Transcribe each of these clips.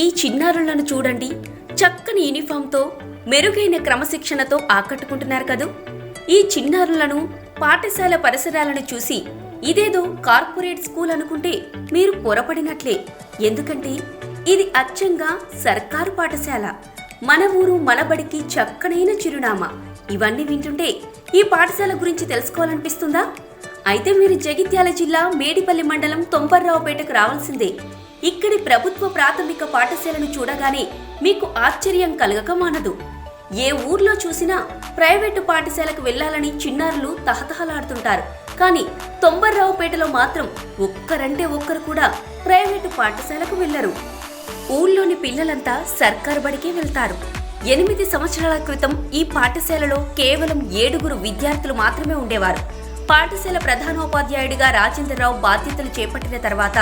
ఈ చిన్నారులను చూడండి, చక్కని యూనిఫామ్తో మెరుగైన క్రమశిక్షణతో ఆకట్టుకుంటున్నారు కదూ. ఈ చిన్నారులను పాఠశాల పరిసరాలను చూసి ఇదేదో కార్పొరేట్ స్కూల్ అనుకుంటే మీరు పొరపడినట్లే. ఎందుకంటే ఇది అచ్చంగా సర్కారు పాఠశాల. మన ఊరు మనబడికి చక్కనైన చిరునామా. ఇవన్నీ వింటుంటే ఈ పాఠశాల గురించి తెలుసుకోవాలనిపిస్తుందా? అయితే మీరు జగిత్యాల జిల్లా మేడిపల్లి మండలం తొంపర్రావుపేటకు రావాల్సిందే. ఇక్కడి ప్రభుత్వ ప్రాథమిక పాఠశాలను చూడగానే మీకు ఆశ్చర్యం కలగక మానదు. ఏ ఊర్లో చూసినా ప్రైవేటు పాఠశాలకు వెళ్లాలని చిన్నారులు తహతహలాడుతుంటారు. కానీ తొంబర్రావుపేటలో మాత్రం ఒక్కరంటే ఒక్కరు కూడా ప్రైవేటు పాఠశాలకు వెళ్లరు. ఊళ్ళోని పిల్లలంతా సర్కారు బడికే వెళ్తారు. 8 సంవత్సరాల క్రితం ఈ పాఠశాలలో కేవలం 7 విద్యార్థులు మాత్రమే ఉండేవారు. పాఠశాల ప్రధానోపాధ్యాయుడిగా రాజేంద్రరావు బాధ్యతలు చేపట్టిన తర్వాత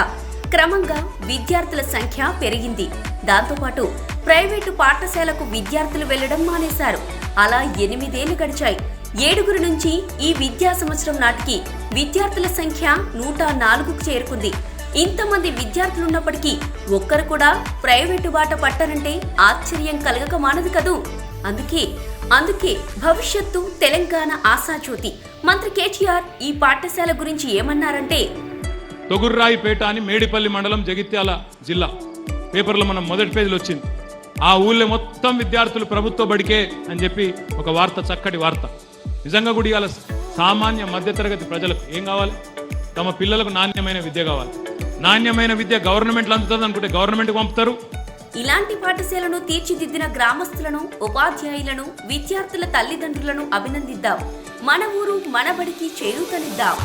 క్రమంగా విద్యార్థుల సంఖ్య పెరిగింది. దాంతోపాటు ప్రైవేటు పాఠశాలకు విద్యార్థులు వెళ్లడం మానేశారు. అలా 8 ఏళ్లు గడిచాయి. 7 నుంచి ఈ విద్యా సంవత్సరం నాటికి విద్యార్థుల సంఖ్య 104కు చేరుకుంది. ఇంతమంది విద్యార్థులున్నప్పటికీ ఒక్కరు కూడా ప్రైవేటు బాట పట్టారంటే ఆశ్చర్యం కలగక మానదు కదూ. అందుకే భవిష్యత్తు తెలంగాణ ఆశాజ్యోతి మంత్రి కేటీఆర్ ఈ పాఠశాల గురించి ఏమన్నారంటే, తొగుర్రాయిపేట అని మేడిపల్లి మండలం జగిత్యాల జిల్లా పేపర్లో మనం మొదటి పేజీలో వచ్చింది. ఆ ఊళ్ళో మొత్తం విద్యార్థులు ప్రభుత్వ బడికే అని చెప్పి ఒక వార్త, చక్కటి వార్త. నిజంగా కూడా ఇవాళ సామాన్య మధ్యతరగతి ప్రజలకు ఏం కావాలి? తమ పిల్లలకు నాణ్యమైన విద్య కావాలి. నాణ్యమైన విద్య గవర్నమెంట్లో అందుతుంది అనుకుంటే గవర్నమెంట్కి పంపుతారు. ఇలాంటి పాఠశాలను తీర్చిదిద్దిన గ్రామస్తులను, ఉపాధ్యాయులను, విద్యార్థుల తల్లిదండ్రులను అభినందిద్దాం. మన ఊరు మనబడికి చేయూతనిద్దాం.